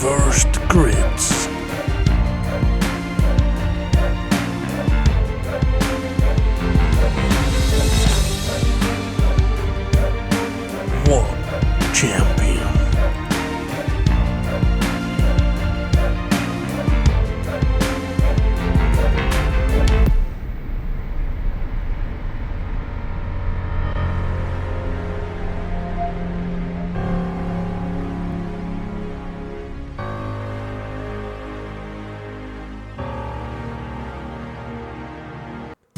first grids. One champion.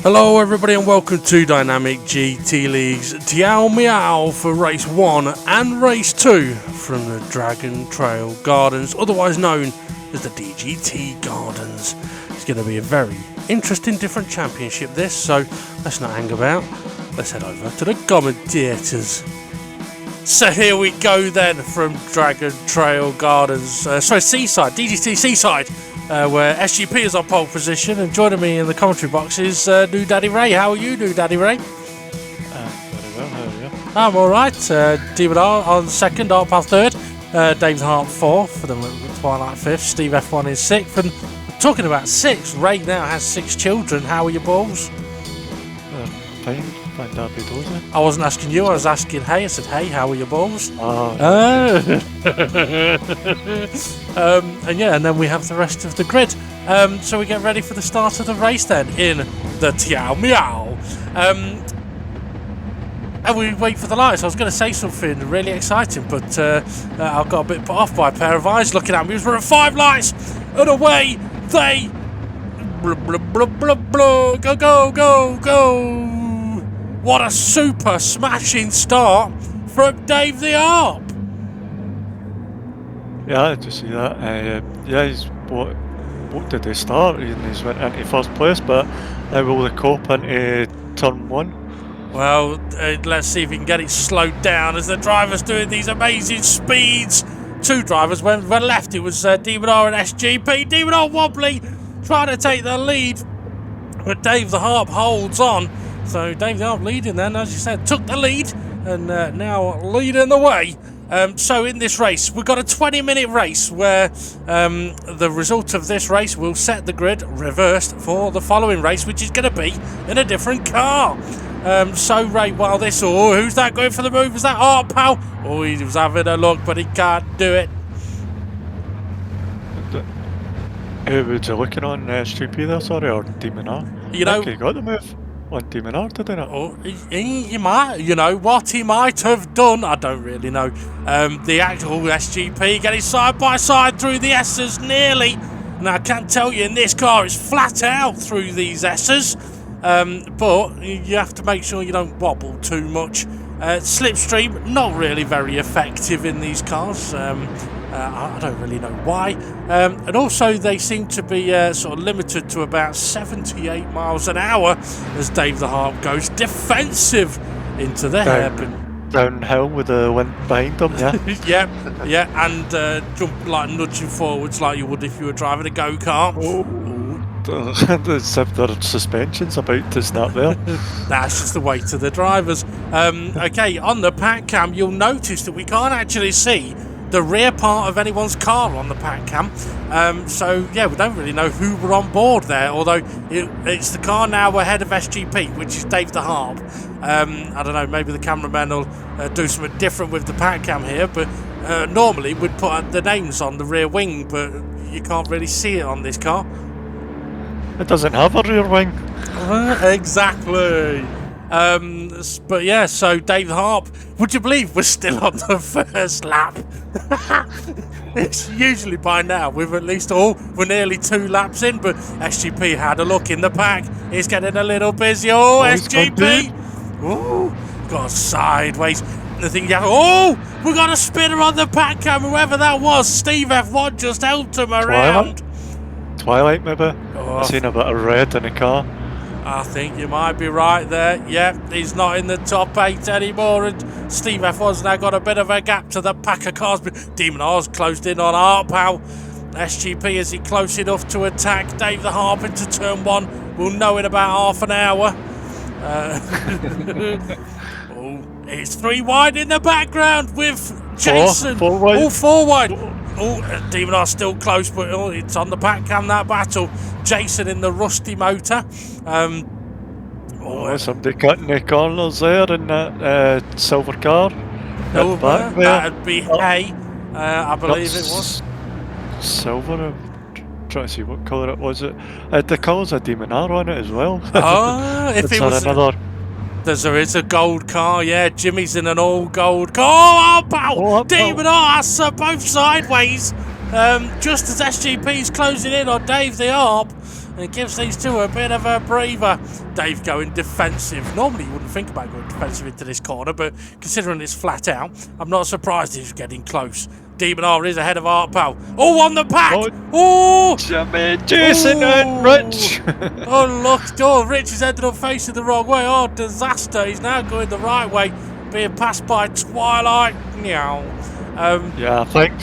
Hello everybody and welcome to Dynamic GT League's Mjao for Race 1 and Race 2 from the Dragon Trail Gardens, otherwise known as the DGT Gardens. It's going to be a very interesting different championship this, so let's not hang about, let's head over to the commentators. So here we go then from Dragon Trail Gardens, Seaside, DGT Seaside. Where SGP is on pole position, and joining me in the commentary box is New Daddy Ray. How are you, New Daddy Ray? Very well, how are you? I'm alright. Demon R on second, Artpal third, Dave Hart fourth, for the Twilight fifth, Steve F1 is sixth. And talking about six, Ray now has 6 children. How are your balls? Fine, that'd be dozy. I wasn't asking you, I was asking Hey. I said, hey, how are your balls? And then we have the rest of the grid. So we get ready for the start of the race then in the Mjao. And we wait for the lights. I was going to say something really exciting, but I got a bit put off by a pair of eyes looking at me. We're at 5 lights, and away they... Blah, blah, blah, blah, blah. Go, go, go, go. What a super smashing start from Dave the Arp. Yeah, I did see that. He's what did they start? He's went into first place, but now will the cop into turn 1? Well, let's see if he can get it slowed down as the driver's doing these amazing speeds. 2 drivers went left. It was Demon R and SGP. Demon R wobbly, trying to take the lead, but Dave the Harp holds on. So Dave the Harp leading then, as you said, took the lead and now leading the way. So in this race, we've got a 20-minute race where the result of this race will set the grid reversed for the following race, which is going to be in a different car. So Ray, while this, who's that going for the move? Is that Artpal? Oh, he was having a look, but he can't do it. Who was you looking on SGP there, sorry, or Demon R? You know, he got the move on Demon R, did he not? Oh, he might, you know, what he might have done, I don't really know. The actual SGP getting side by side through the S's nearly. Now, I can't tell you in this car, it's flat out through these S's. But you have to make sure you don't wobble too much. Slipstream, not really very effective in these cars. I don't really know why. And also they seem to be sort of limited to about 78 miles an hour as Dave the Harp goes defensive into the hairpin. Downhill with the wind behind him, yeah? yeah, and jump like nudging forwards like you would if you were driving a go-kart. Their suspension's about to snap there. That's just the weight of the drivers. Okay, on the pack cam, you'll notice that we can't actually see the rear part of anyone's car on the pack cam. So yeah, we don't really know who were on board there, although it's the car now ahead of SGP, which is Dave the Harp. I don't know, maybe the cameraman will do something different with the pack cam here, but normally we'd put the names on the rear wing, but you can't really see it on this car. It doesn't have a rear wing. Exactly. But yeah, so Dave the Harp, would you believe we're still on the first lap? It's usually by now we're nearly 2 laps in, but SGP had a look in the pack. It's getting a little busy. SGP! Oh, got sideways. The thing, we got a spinner on the pack cam, whoever that was. Steve F1 just helped him around. Twilight maybe? I've seen a bit of red in the car. I think you might be right there. Yep, he's not in the top 8 anymore, and Steve F1's now got a bit of a gap to the pack of cars. But Demon R's closed in on Artpal. SGP, is he close enough to attack Dave the Harp into turn 1? We'll know in about half an hour. It's 3 wide in the background with Jason. Four wide. Oh, 4 wide. Oh, Demon are still close, but it's on the back cam, that battle. Jason in the rusty motor. Somebody cutting the corners there in that silver car. Over, back there. that'd be Hay, I believe it was. Silver, I'm trying to see what colour it was. The colours of Demon are on it as well. Oh, if it was another... There is a gold car, yeah. Jimmy's in an all gold car. Oh, pal! Demon Arse are both sideways. Just as SGP's closing in on Dave the Arp. And it gives these two a bit of a breather. Dave going defensive. Normally you wouldn't think about going defensive into this corner, but considering it's flat out, I'm not surprised he's getting close. Demon R is ahead of Art Pal. Oh, on the pack! Oh! Jimmy, Jason and Rich! Oh, look. Oh, Rich is ended up facing the wrong way. Oh, disaster. He's now going the right way, being passed by Twilight. Mjao. Yeah, I think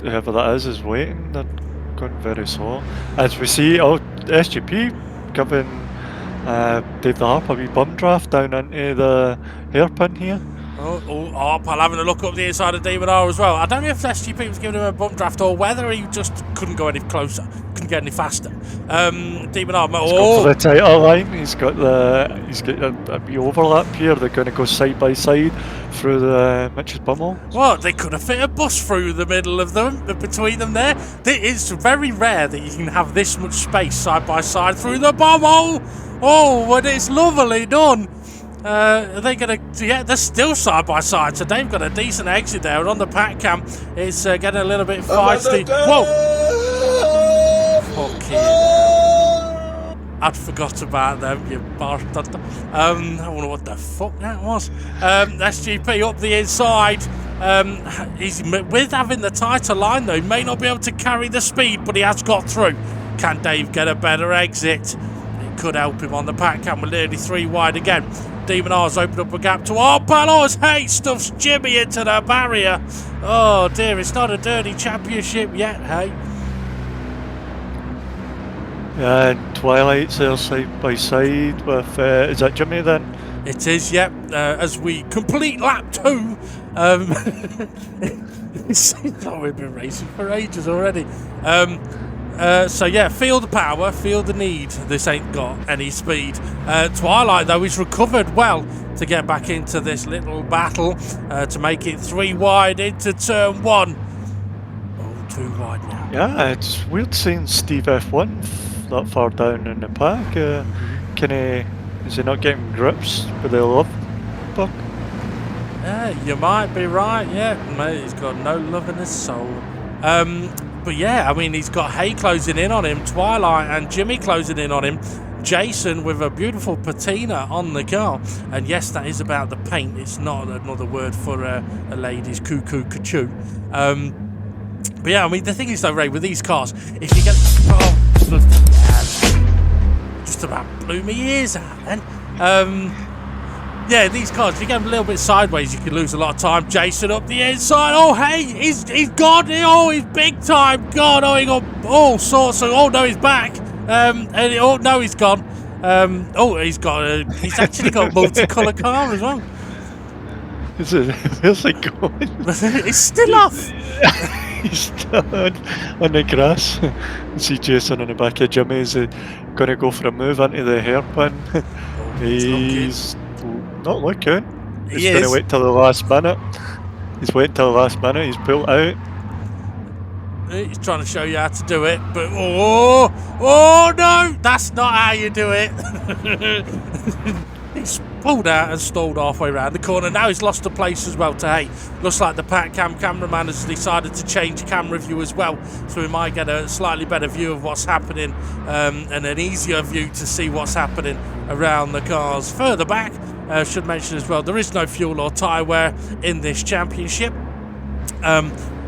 whoever that is waiting. They're going very slow. As we see, SGP giving Dave the Harp a wee bum draft down into the hairpin here. Arpal having a look up the inside of Demon R as well. I don't know if SGP was giving him a bump draft or whether he just couldn't go any closer, couldn't get any faster. Demon R. He's got for the title line. He's got a wee overlap here. They're going to go side by side through the Mitch's bumhole. Well, they could have fit a bus through the middle of them, between them there. It's very rare that you can have this much space side by side through the bumhole. Oh, but it's lovely done. Are they going to... Yeah, they're still side by side, so they've got a decent exit there. On the pack cam, it's getting a little bit feisty. Whoa! Fucking... I'd forgot about them, you bastard. I wonder what the fuck that was. SGP up the inside. He's with having the tighter line, though. He may not be able to carry the speed, but he has got through. Can Dave get a better exit? It could help him on the pack cam. We're nearly 3 wide again. Demon R's opened up a gap to Arpalos. Hey, stuffs Jimmy into the barrier. Oh dear, it's not a dirty championship yet, hey. Yeah, and Twilight's there side by side with, is that Jimmy then? It is, yep. As we complete lap 2. It seems like we've been racing for ages already. So yeah, feel the power, feel the need. This ain't got any speed. Twilight, though, is recovered well to get back into this little battle to make it 3 wide into turn 1. Oh, 2 wide now. Yeah, it's weird seeing Steve F1 that far down in the pack. Is he not getting grips with the love book? You might be right, yeah. Mate, he's got no love in his soul. But yeah, I mean, he's got Hay closing in on him, Twilight and Jimmy closing in on him, Jason with a beautiful patina on the car. And yes, that is about the paint. It's not another word for a lady's cuckoo cachoo. But yeah, I mean, the thing is though, Ray, with these cars, if you get... just about blew me ears out then. Yeah, these cars, if you get them a little bit sideways, you can lose a lot of time. Jason up the inside. Oh, hey, he's gone. Oh, he's big time. God, oh, he got all sorts of... Oh, no, he's back. Oh, no, he's gone. He's actually got a multicolour car as well. Where's it going? It's still off. He's still on the grass. See Jason on the back of Jimmy. He's going to go for a move into the hairpin. He's... not looking. He's going to wait till the last minute. He's waiting till the last minute. He's pulled out. He's trying to show you how to do it, but oh no, that's not how you do it. He's pulled out and stalled halfway around the corner. Now he's lost the place as well to Hay. Looks like the pack cameraman has decided to change camera view as well, so we might get a slightly better view of what's happening and an easier view to see what's happening around the cars. Further back, should mention as well, there is no fuel or tyre wear in this championship.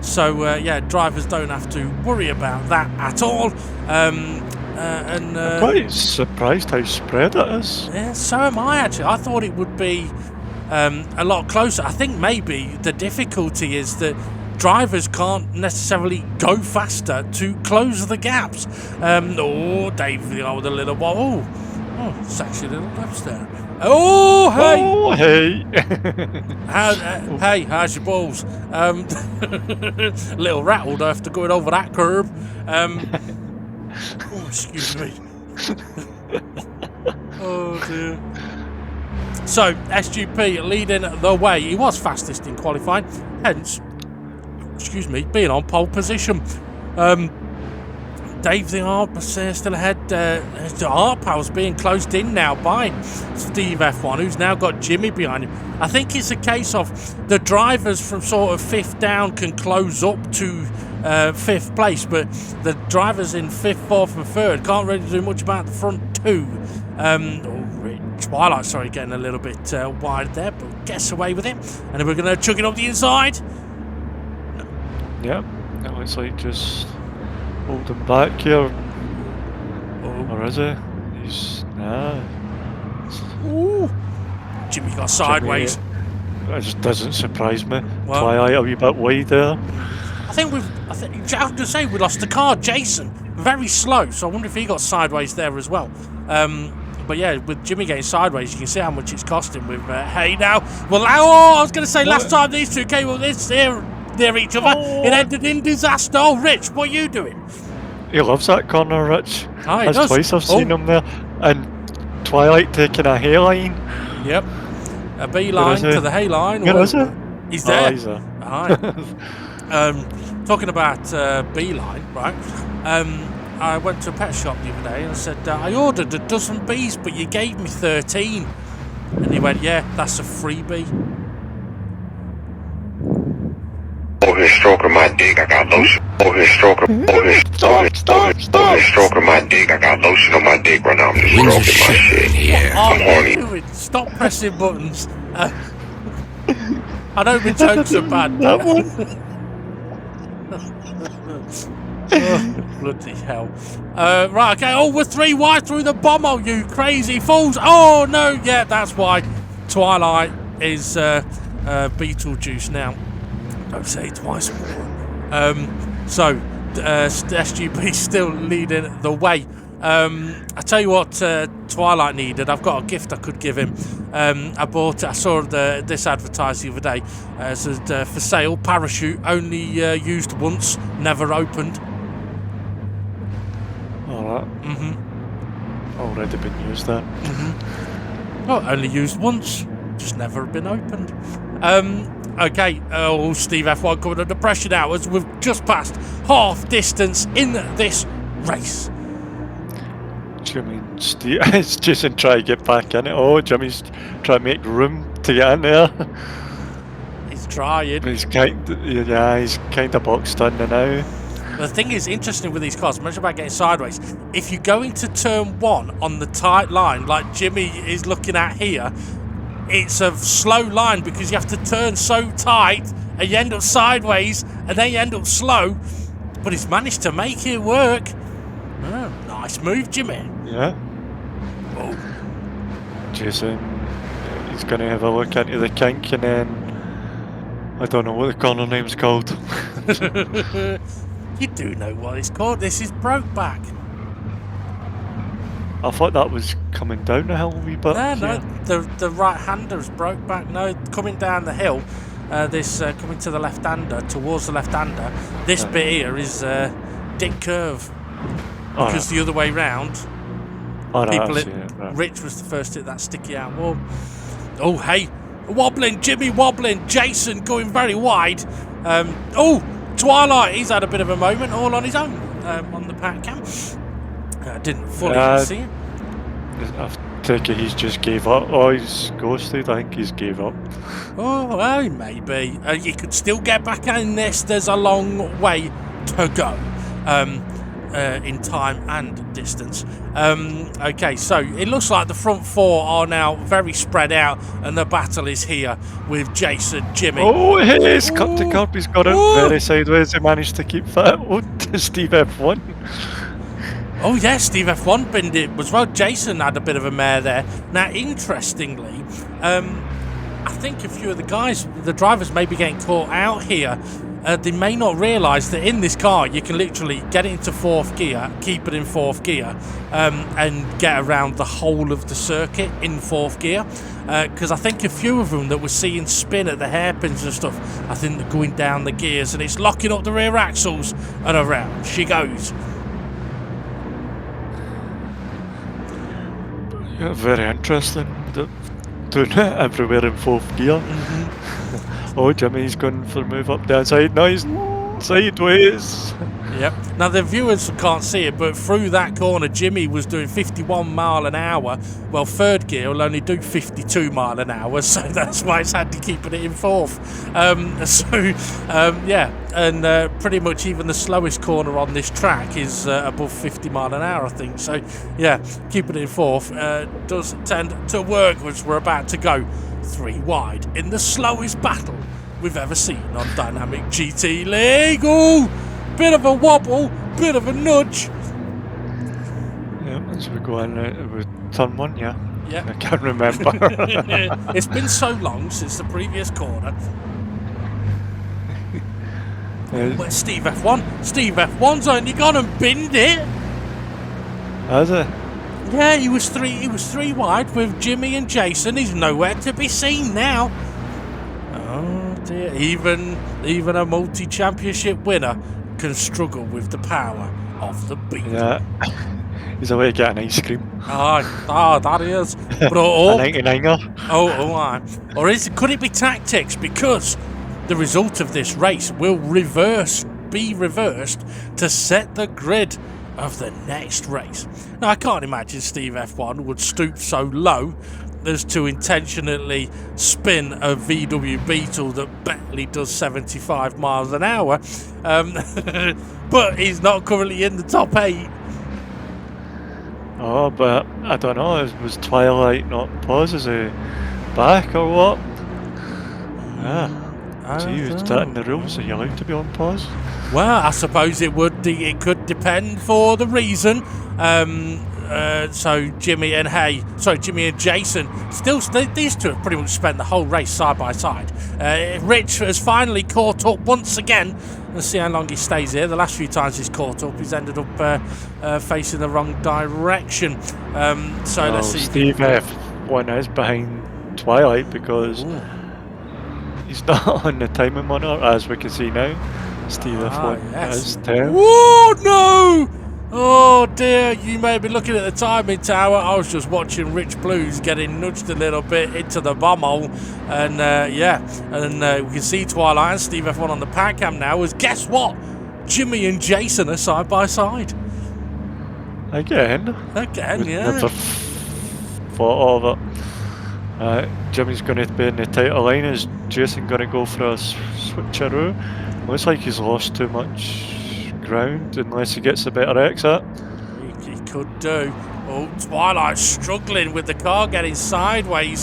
So yeah, drivers don't have to worry about that at all. I'm quite surprised how spread it is. Yeah, so am I actually. I thought it would be a lot closer. I think maybe the difficulty is that drivers can't necessarily go faster to close the gaps. Dave, with a little wobble. Oh, it's actually a little left there. Oh, hey! Oh, hey! Hey, how's your balls? Little rattled after going over that curb. Oh, excuse me. Oh, dear. So, SGP leading the way. He was fastest in qualifying, hence, excuse me, being on pole position. Dave the Arp still ahead. The Arp House being closed in now by Steve F1, who's now got Jimmy behind him. I think it's a case of the drivers from sort of 5th down can close up to 5th place, but the drivers in 5th, 4th and 3rd can't really do much about the front two. Twilight, sorry, getting a little bit wide there, but gets away with it. And then we're going to chuck it up the inside. Yep, it looks like just holding back here. Or is he? He's... Nah. Ooh. Jimmy got sideways. It just doesn't surprise me. Well, Twilight a wee bit wide there. I think I was going to say we lost the car. Jason, very slow, so I wonder if he got sideways there as well. But yeah, with Jimmy getting sideways, you can see how much it's costing with Hay now. Well, I was going to say last time these two came up near each other, it ended in disaster. Oh, Rich, what are you doing? He loves that corner, Rich. Ah, he That's does. twice I've seen him there. And Twilight taking a hay line. Yep. A B line to the hay line. Where is he? He's there. Oh, he's there. Alright. Talking about B line, right? I went to a pet shop the other day and I said, I ordered a dozen bees, but you gave me 13. And he went, yeah, that's a freebie. Over here stroking my dick, I got lotion. Over here stroking my dick, I got lotion on my dick right now. I'm just stroking my shit. Yeah. I'm horny. Doing? Stop pressing buttons. I know my jokes are bad. That one. Oh, bloody hell. Right, okay. Oh, we're 3 wide through the bomb, you crazy fools. Oh, no. Yeah, that's why Twilight is Beetlejuice now. Don't say it twice more. So, SGP still leading the way. I tell you what Twilight needed. I've got a gift I could give him. I saw this advertised the other day. It said for sale, parachute, only used once, never opened. Alright. Already been used there. Oh, only used once, just never been opened. Okay, Steve F1 coming under pressure now as we've just passed half distance in this race. It's Jason trying to get back in it. Oh, Jimmy's trying to make room to get in there. He's trying. He's kind of boxed in now. The thing is interesting with these cars, mention about getting sideways. If you go into turn 1 on the tight line, like Jimmy is looking at here, it's a slow line because you have to turn so tight and you end up sideways and then you end up slow. But he's managed to make it work. Oh, nice move, Jimmy. Yeah. Oh. Jason, he's going to have a look into the kink and then I don't know what the corner name's called. You do know what it's called. This is Brokeback. I thought that was coming down the hill a wee bit. No, the right-hander's Brokeback. No, coming down the hill, coming to the left-hander, towards the left-hander, this bit here is Dick Curve. Because the other way round, Rich was the first to hit that sticky out wall. Oh, hey, wobbling, Jimmy wobbling, Jason going very wide. Twilight, he's had a bit of a moment all on his own on the pack cam. I didn't fully see it. I take it he's just gave up. Oh, he's ghosted. I think he's gave up. Oh, well, maybe. You could still get back in this. There's a long way to go in time and distance. Okay, so it looks like the front 4 are now very spread out and the battle is here with Jason, Jimmy. Oh, he's cut the curb. He's got it very sideways. He managed to keep fit. Oh, Steve F1. Oh yeah, Steve F1 binned it as well. Jason had a bit of a mare there. Now, interestingly, I think a few of the drivers may be getting caught out here they may not realise that in this car you can literally get it into 4th gear, keep it in 4th gear, and get around the whole of the circuit in 4th gear. Because I think a few of them that we're seeing spin at the hairpins and stuff, I think they're going down the gears and it's locking up the rear axles, and around she goes. Yeah, very interesting. Doing it everywhere in 4th gear. Oh, Jimmy's going for a move up downside. No, he's sideways. Yep. Now the viewers can't see it, but through that corner, Jimmy was doing 51 mile an hour. Well, 3rd gear will only do 52 mile an hour, so that's why it's handy keeping it in 4th. Yeah, and pretty much even the slowest corner on this track is above 50 mile an hour, I think. So yeah, keeping it in 4th does tend to work, which we're about to go 3 wide in the slowest battle we've ever seen on Dynamic GT League. Ooh! Bit of a wobble, bit of a nudge. Yeah, as we go in with turn 1, yeah. Yeah. I can't remember. It's been so long since the previous corner. Where's Steve F1? Steve F1's only gone and binned it. Has it? Yeah, he was three wide with Jimmy and Jason. He's nowhere to be seen now. Oh dear. Even a multi-championship winner can struggle with the power of the Beetle. Yeah. He's away to get an ice cream. That is. But, a 99er. Aye. Or could it be tactics? Because the result of this race will be reversed to set the grid of the next race. Now, I can't imagine Steve F1 would stoop so low as to intentionally spin a VW Beetle that barely does 75 miles an hour, but he's not currently in the top 8. Oh, but I don't know, was Twilight not pause? Is he back or what? Gee, is that in the rules? Are you allowed to be on pause? Well, I suppose it could depend for the reason. So Jimmy and Jason, these two have pretty much spent the whole race side by side. Rich has finally caught up once again. Let's see how long he stays here. The last few times he's caught up, he's ended up facing the wrong direction. Let's see. Steve F1 is behind Twilight because he's not on the timing monitor, as we can see now. Steve F1 is 10. Whoa, no! Oh dear, you may be looking at the timing tower. I was just watching Rich Blues getting nudged a little bit into the bum hole. And we can see Twilight and Steve F1 on the pack cam now. As guess what? Jimmy and Jason are side by side. Again, yeah. Never thought of it. Jimmy's going to be in the tighter line. Is Jason going to go for a switcheroo? Looks like he's lost too much ground unless he gets a better exit. He could do. Oh, Twilight's struggling with the car getting sideways.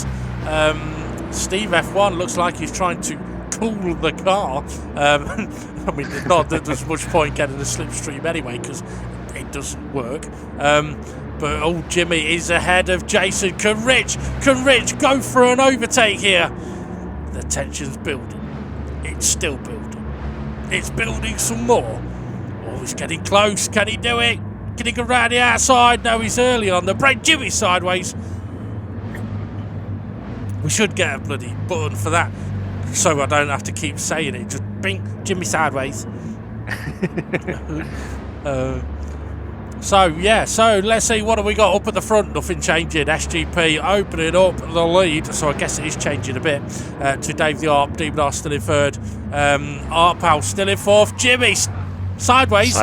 Steve F1 looks like he's trying to cool the car. I mean, not that there's much point getting the slipstream anyway because it doesn't work. But Jimmy is ahead of Jason. Can Rich go for an overtake here? The tension's building. It's still building. It's building some more. Oh, he's getting close. Can he do it? Can he go round the outside? No, he's early on the brake. Jimmy sideways. We should get a bloody button for that, so I don't have to keep saying it. Just bing, Jimmy sideways. So let's see, what have we got up at the front? Nothing changing. SGP opening up the lead, so I guess it is changing a bit to Dave the Arp. Demon still in 3rd. Arpal still in 4th. Jimmy sideways.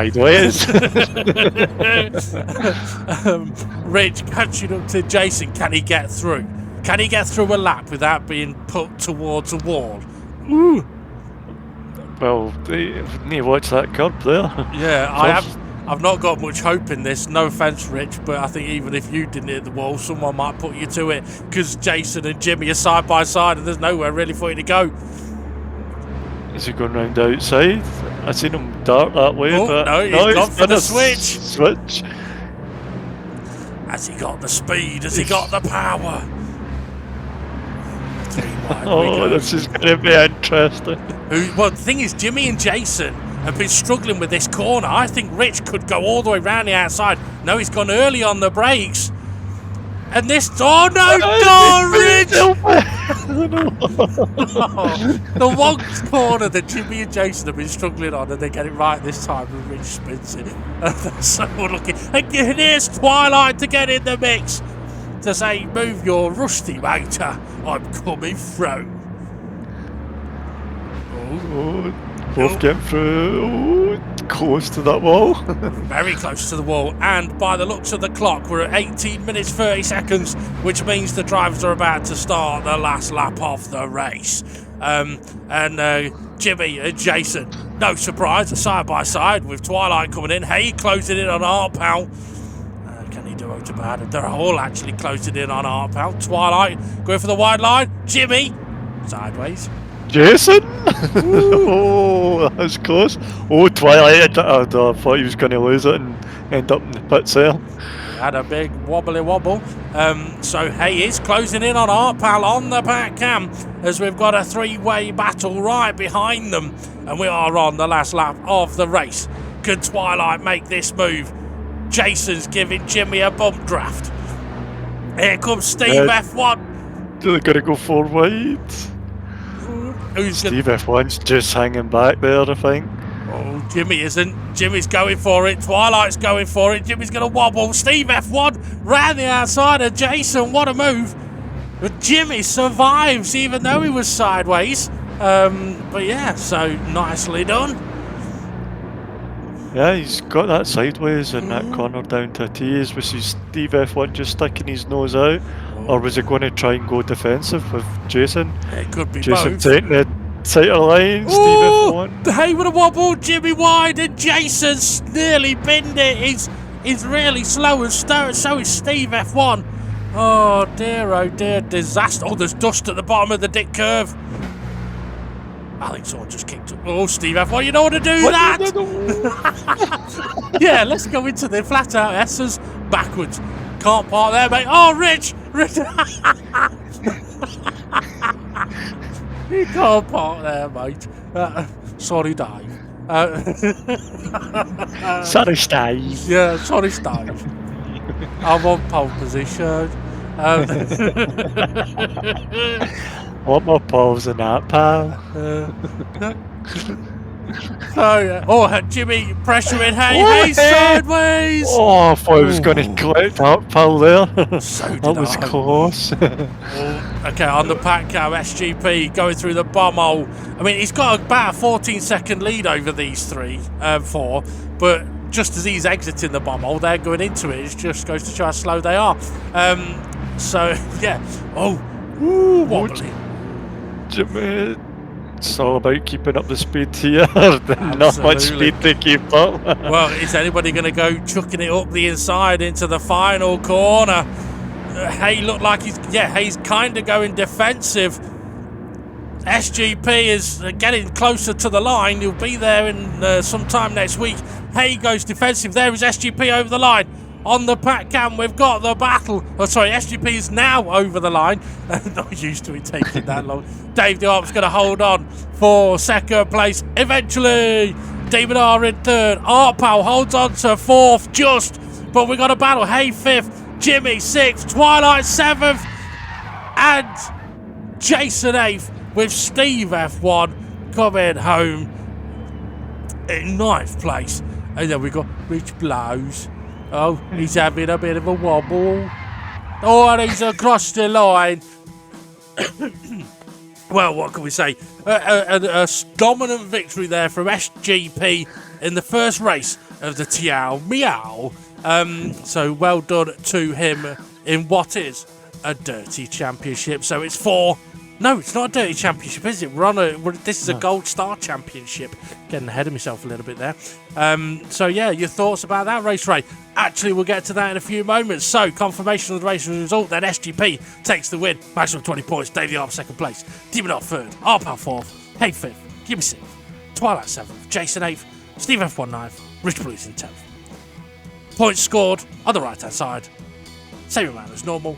Rich catching up to Jason. Can he get through? Can he get through a lap without being put towards a wall? Ooh. Well, you need to watch that curb there. Yeah, I've not got much hope in this. No offence, Rich, but I think even if you didn't hit the wall, someone might put you to it because Jason and Jimmy are side by side and there's nowhere really for you to go. Is he going round outside? I seen him dart that way, but no, he's gone for the switch. Switch. Has he got the speed? Has he got the power? Oh, this is going to be interesting. Well, the thing is, Jimmy and Jason have been struggling with this corner. I think Rich could go all the way around the outside. No, he's gone early on the brakes. And this... Oh, no! Rich! The one corner that Jimmy and Jason have been struggling on, and they get it right this time, and Rich spins it. And they're so lucky. And here's Twilight to get in the mix. To say, move your rusty motor. I'm coming through. Oh, both getting through. Oh, close to that wall. Very close to the wall, and by the looks of the clock, we're at 18 minutes 30 seconds, which means the drivers are about to start the last lap of the race. Jimmy and Jason, no surprise, side by side with Twilight coming in. Hey, closing in on Art Pal. Can he do it to bad? They're all actually closing in on Art Pal. Twilight going for the wide line. Jimmy sideways. Jason! Oh, that was close. Oh, Twilight, I thought he was going to lose it and end up in the pits there. Had a big wobbly wobble. So Hay is closing in on Art Pal on the back cam as we've got a three-way battle right behind them. And we are on the last lap of the race. Could Twilight make this move? Jason's giving Jimmy a bump draft. Here comes Steve F1. They're going to go 4 wide. Steve F1's just hanging back there, I think. Oh, Jimmy isn't. Jimmy's going for it. Twilight's going for it. Jimmy's going to wobble. Steve F1 round the outside of Jason. What a move. But Jimmy survives even though he was sideways. But yeah, so nicely done. Yeah, he's got that sideways in that corner down to a T. Was Steve F1 just sticking his nose out? Or was he going to try and go defensive with Jason? It could be Jason both. taking the tighter line, Steve F1. Hey with a wobble, Jimmy wide, and Jason's nearly binned it. He's really slow, and so is Steve F1. Oh dear, disaster. Oh, there's dust at the bottom of the dick curve. I think someone just kicked up. Oh, Steve F1, you know what to do that? Yeah, let's go into the flat out S's backwards. Can't park there, mate. Oh, Rich! You can't park there, mate. Sorry, Dave. Sorry, Steve. Yeah, sorry, Steve. I'm on pole position. What more poles than that, pal? Jimmy pressuring Hay sideways. Oh, I thought I was going to collect that pal there. So did that was close. Okay, on the pack cam, SGP going through the bomb hole. I mean, he's got about a 14-second lead over these four, but just as he's exiting the bomb hole, they're going into it. It just goes to show how slow they are. So, yeah. Wobbly. Jimmy, it's all about keeping up the speed here. Not much speed to keep up. Well, is anybody going to go chucking it up the inside into the final corner? Hay looked like he's kind of going defensive. SGP is getting closer to the line. He'll be there in sometime next week. Hay goes defensive. There is SGP over the line. On the pack cam, we've got the battle. Oh, sorry, SGP is now over the line. Not used to it taking that long. Dave the Arp's going to hold on for second place. Eventually, Demon R in third. Art Pal holds on to fourth just. But we've got a battle. Hay fifth. Jimmy sixth. Twilight seventh. And Jason eighth with Steve F1 coming home in ninth place. And then we've got Rich Blows. Oh, he's having a bit of a wobble. Oh, and he's across the line. Well, what can we say? A dominant victory there from SGP in the first race of the Mjao. So well done to him in what is a dirty championship. So it's no, it's not a dirty championship, is it? This is a gold star championship. Getting ahead of myself a little bit there. So yeah, your thoughts about that race, Ray? Actually, we'll get to that in a few moments. So, confirmation of the race result, then SGP takes the win. Maximum 20 points, Dave the Arp second place. Demon Arp third, Arpal fourth, Hay fifth, Jimmy sixth, Twilight seventh, Jason eighth, Steve F1 ninth, Rich Blues in 10th. Points scored on the right hand side. Same amount as normal.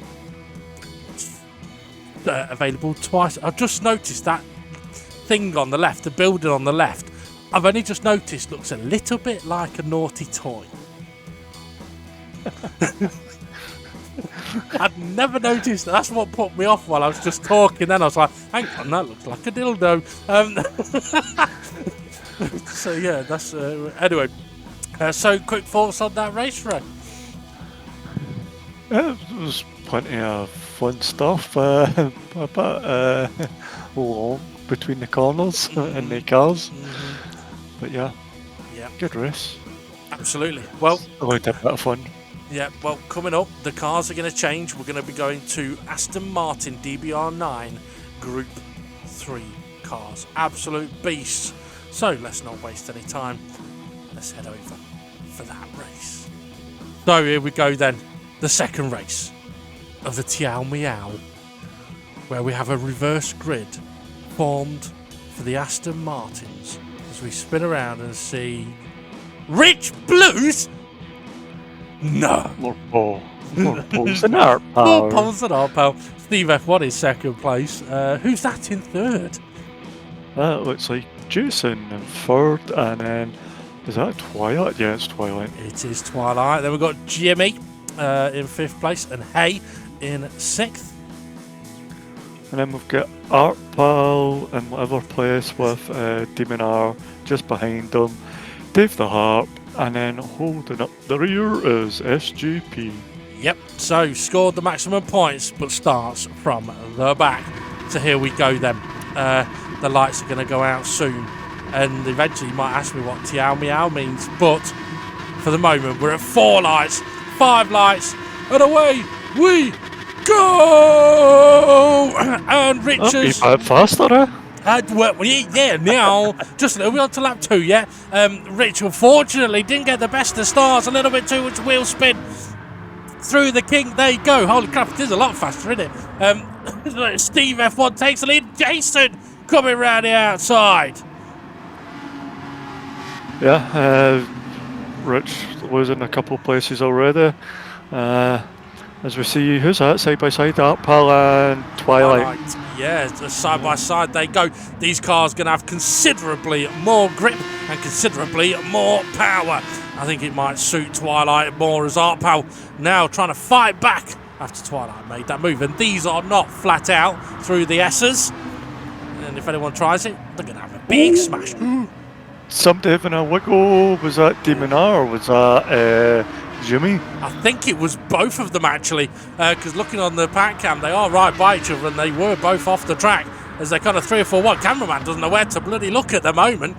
Available twice. I've just noticed that thing on the left, the building on the left, I've only just noticed looks a little bit like a naughty toy. I'd never noticed that. That's what put me off while I was just talking. Then I was like, hang on, that looks like a dildo. So yeah, that's anyway. So quick thoughts on that race, Ray? There was plenty of fun stuff. A bit long between the corners and the cars. But yeah, good race. Absolutely. Well, I liked a bit of fun. Yeah, well, coming up, the cars are going to change. We're going to be going to Aston Martin DBR9 Group 3 cars. Absolute beasts. So let's not waste any time. Let's head over for that race. So here we go then. The second race of the Mjao, where we have a reverse grid formed for the Aston Martins as we spin around and see Rich Blues. No. More poles than our power. More poles than our power. Steve F1 is second place. Who's that in third? That looks like Jason in third, and then is that Twilight? Yeah, it's Twilight. It is Twilight. Then we've got Jimmy in fifth place and Hay in sixth. And then we've got Art Pal in whatever place with Demon R just behind them. Dave the Harp, and then holding up the rear is SGP. Yep, so scored the maximum points, but starts from the back. So here we go then. The lights are going to go out soon, and eventually you might ask me what Tiao Meow means, but for the moment we're at 4 lights, 5 lights, and away we go! And Richards... That'd be faster, eh? Yeah, now, just a little bit on to lap 2, yeah? Rich, unfortunately, didn't get the best of stars, a little bit too much wheel spin through the kink. There you go. Holy crap, it is a lot faster, isn't it? Steve F1 takes the lead. Jason coming round the outside. Yeah, Rich was in a couple of places already. As we see, who's that side by side? Art Pal and Twilight. Yeah, side by side they go. These cars going to have considerably more grip and considerably more power. I think it might suit Twilight more as Art Pal now trying to fight back after Twilight made that move. And these are not flat out through the S's. And if anyone tries it, they're going to have a big smash. Somebody having a wiggle. Was that Demon R or was that Jimmy? I think it was both of them actually, because looking on the pack cam, they are right by each other and they were both off the track as they're kind of 3 or 4 wide. Cameraman doesn't know where to bloody look at the moment,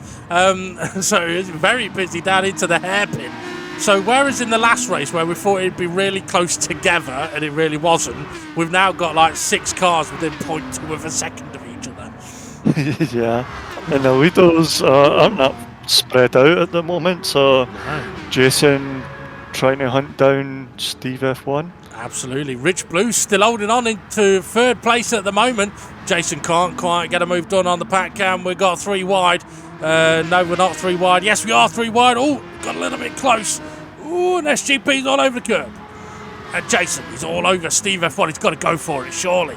so it's very busy down into the hairpin. So whereas in the last race where we thought it'd be really close together and it really wasn't, we've now got like 6 cars within 0.2 of a second of each other. Yeah, and the leaders aren't that spread out at the moment, so Jason trying to hunt down Steve F1. Absolutely. Rich Blue still holding on into third place at the moment. Jason can't quite get a move done on the pack cam. We've got 3 wide. No, we're not 3 wide. Yes, we are 3 wide. Oh, got a little bit close. Oh, and SGP's all over the curb. And Jason is all over Steve F1. He's got to go for it, surely.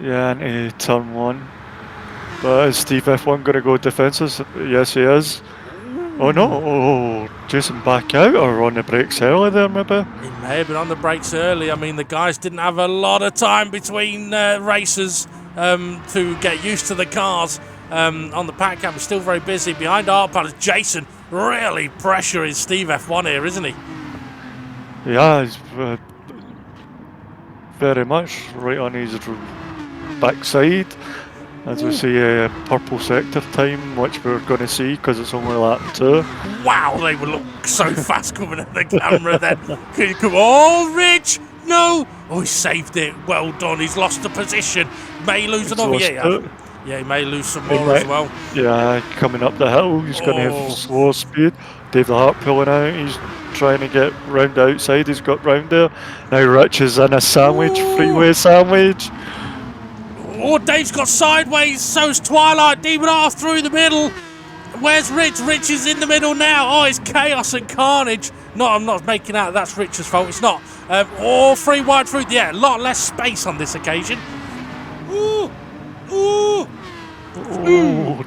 Yeah, into turn 1. But is Steve F1 going to go defenses? Yes, he is. Oh no, Jason back out or on the brakes early there maybe? He may have been on the brakes early. I mean, the guys didn't have a lot of time between races to get used to the cars. On the pack cam, still very busy. Behind Art Pal is Jason really pressuring Steve F1 here, isn't he? Yeah, he's very much right on his backside. As we see a purple sector time, which we're going to see because it's only lap 2. Wow, they would look so fast coming at the camera then. Can you come? Oh, Rich! No! Oh, he saved it. Well done. He's lost the position. May lose another. Yeah, he may lose some more as well. Yeah, coming up the hill, he's going to have slow speed. Dave the Hart pulling out. He's trying to get round the outside. He's got round there. Now Rich is in a sandwich, freeway sandwich. Oh, Dave's got sideways, so's Twilight. Demon R through the middle. Where's Rich? Rich is in the middle now. Oh, it's chaos and carnage. No, I'm not making out that's Rich's fault. It's not. 3 wide through. Yeah, a lot less space on this occasion. Ooh. Oh,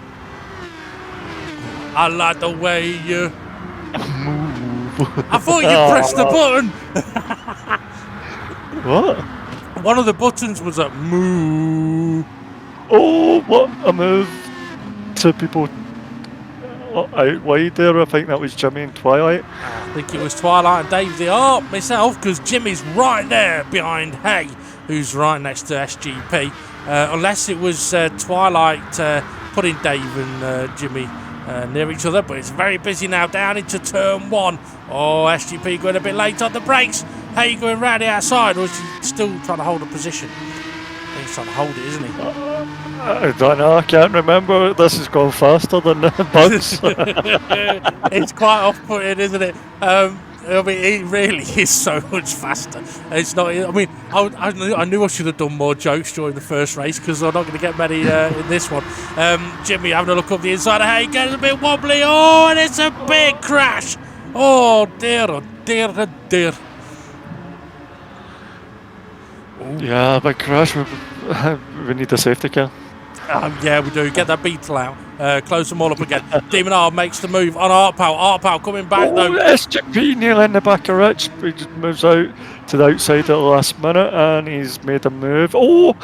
I like the way you... move. I thought you pressed the button. What? One of the buttons was a moo. Oh, what a move to people out wide there. I think that was Jimmy and Twilight. I think it was Twilight and Dave the Art myself, because Jimmy's right there behind Hay, who's right next to SGP. Unless it was Twilight putting Dave and Jimmy near each other, but it's very busy now down into turn 1. Oh, SGP going a bit late on the brakes. Hay going round the outside, or is he still trying to hold a position? I think he's trying to hold it, isn't he? I don't know, I can't remember. This has gone faster than Bugs. It's quite off-putting, isn't it? I mean, it really is so much faster. It's not. I mean, I knew I should have done more jokes during the first race, because I'm not going to get many in this one. Jimmy having a look up the inside. Hey, getting a bit wobbly. Oh, and it's a big crash. Oh dear, oh dear, oh dear. Yeah, big crash. We need a safety car. Yeah, we do. Get that Beetle out. Close them all up again. Demon R makes the move on Artpal. Artpal coming back though. SGP nearly in the back of Rich. He just moves out to the outside at the last minute and he's made a move. Oh,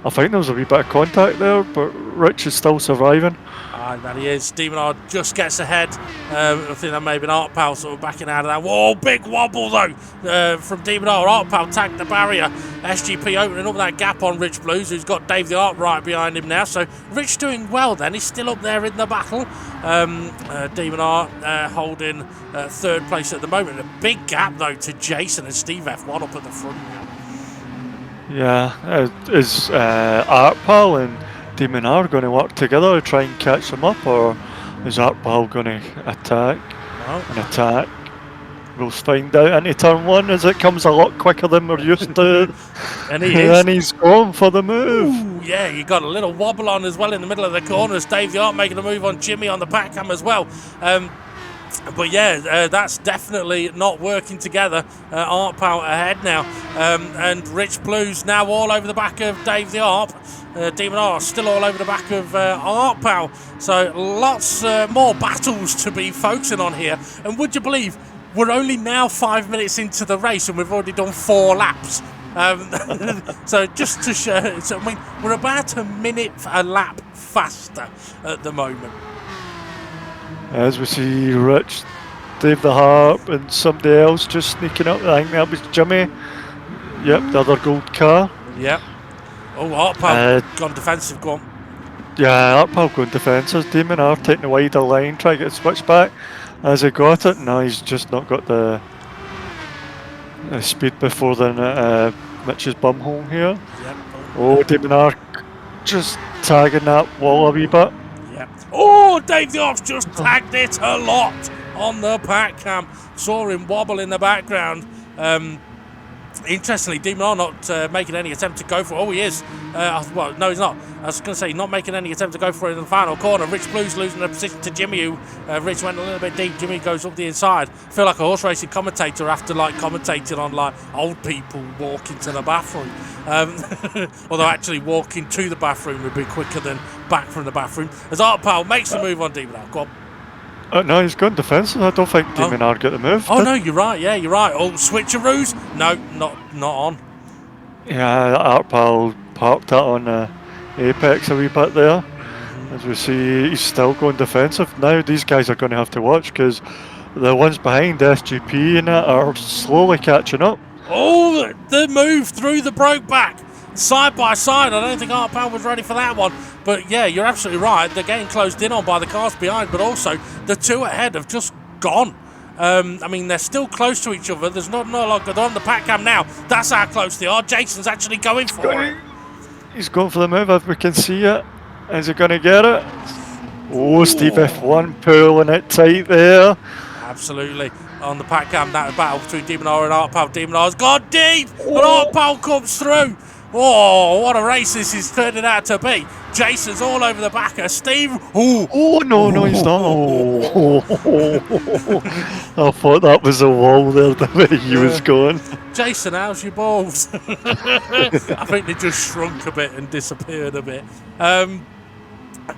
I think there was a wee bit of contact there, but Rich is still surviving. That he is. Demon R just gets ahead. I think that may have been Artpal sort of backing out of that. Whoa, big wobble though from Demon R. Artpal tagged the barrier. SGP opening up that gap on Rich Blues, who's got Dave the Art right behind him now. So Rich doing well then. He's still up there in the battle. Demon R holding third place at the moment. A big gap though to Jason and Steve F1 up at the front. Yeah, is Artpal and Demon R going to work together to try and catch them up, or is Artpal going to attack? An attack. We'll find out into turn 1 as it comes a lot quicker than we're used to. And he is. And he's going for the move. Ooh, yeah, you got a little wobble on as well in the middle of the corners. Dave the Art making a move on Jimmy on the back cam as well. But yeah, that's definitely not working together. Artpal ahead now. And Rich Blues now all over the back of Dave the Art. Demon R still all over the back of Artpal. So lots more battles to be focusing on here. And would you believe, we're only now 5 minutes into the race and we've already done 4 laps. So just to show, so, I mean, we're about a minute a lap faster at the moment. As we see Rich, Dave the Harp and somebody else just sneaking up. I think that was Jimmy. Yep, the other gold car. Yep. Oh, Artpal gone defensive, go on. Yeah, Artpal going defensive. Demon R taking the wider line, trying to get switched back. Has he got it? No, he's just not got the speed before the Mitch's bumhole here. Yep. Oh, Demon R just tagging that wall a wee bit. Yep. Oh, Dave the Art's just tagged it a lot on the pack cam. Saw him wobble in the background. Interestingly, Demon R not making any attempt to go for it. Oh, he is. Well, no, he's not. I was going to say, not making any attempt to go for it in the final corner. Rich Blues losing the position to Jimmy, who Rich went a little bit deep. Jimmy goes up the inside. I feel like a horse racing commentator after like commentating on like old people walking to the bathroom. Although actually walking to the bathroom would be quicker than back from the bathroom. As Artpal makes a move on Demon R. Go on. No, he's gone defensive. I don't think Demon R get the move. Oh, no, you're right. Yeah, you're right. Oh, switcheroos? No, not on. Yeah, Artpal parked that on Apex a wee bit there. As we see, he's still going defensive. Now these guys are going to have to watch because the ones behind SGP and that are slowly catching up. Oh, the move through the broke back. Side by side. I don't think Artpal was ready for that one. But yeah, you're absolutely right. They're getting closed in on by the cars behind, but also the two ahead have just gone. I mean, they're still close to each other. There's not a lot. They're on the pack cam now. That's how close they are. Jason's actually going for it. He's going for the move if we can see it. Is he going to get it? Oh, Steve F1 pulling it tight there. Absolutely. On the pack cam, that battle between Demon R and Artpal. Demon R's gone deep, and Artpal comes through. Oh, what a race this is turning out to be. Jason's all over the back of Steve. Ooh. Oh, no, he's not. Oh. I thought that was a wall there, the way he was going. Jason, how's your balls? I think they just shrunk a bit and disappeared a bit.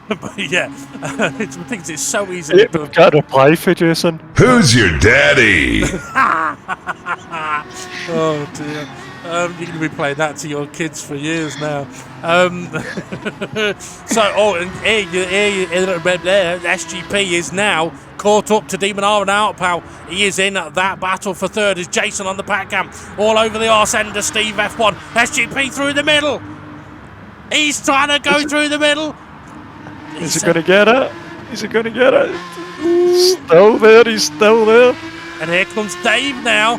But yeah, I think it's so easy Yeah, to do. we've got a reply for Jason. Who's your daddy? Oh dear. You're going to be playing that to your kids for years now. SGP is now caught up to Demon R and Outpow. He is in that battle for third as Jason on the pack cam. All over the arse end of Steve F1. SGP through the middle. He's trying to go through the middle. Is he going to get it? Is he going to get it? Still there, he's still there. And here comes Dave now.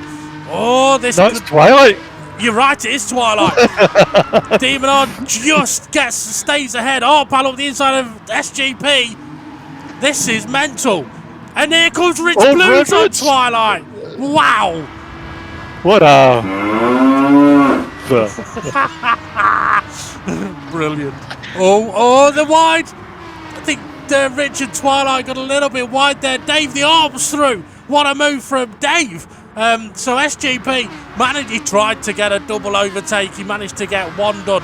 Oh, this That's Twilight. You're right, it is Twilight. Demon R just stays ahead. Oh, pal up the inside of SGP. This is mental. And here comes Rich Blues on Twilight. Wow. What a... Brilliant. Oh, the wide. I think Rich and Twilight got a little bit wide there. Dave, the arms through. What a move from Dave. So SGP he tried to get a double overtake. He managed to get one done.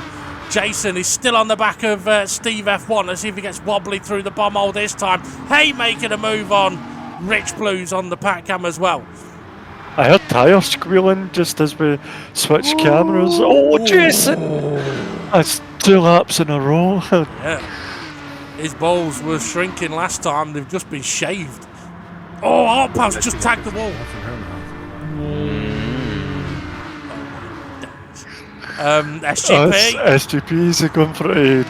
Jason is still on the back of Steve F1. Let's see if he gets wobbly through the bomb hole this time. Hey, making a move on Rich Blues on the pack cam as well. I heard tyres squealing just as we switched cameras. Oh, Jason! That's 2 laps in a row. Yeah. His balls were shrinking last time. They've just been shaved. Oh, Outpow's just tagged the wall. SGP. SGP's going for it.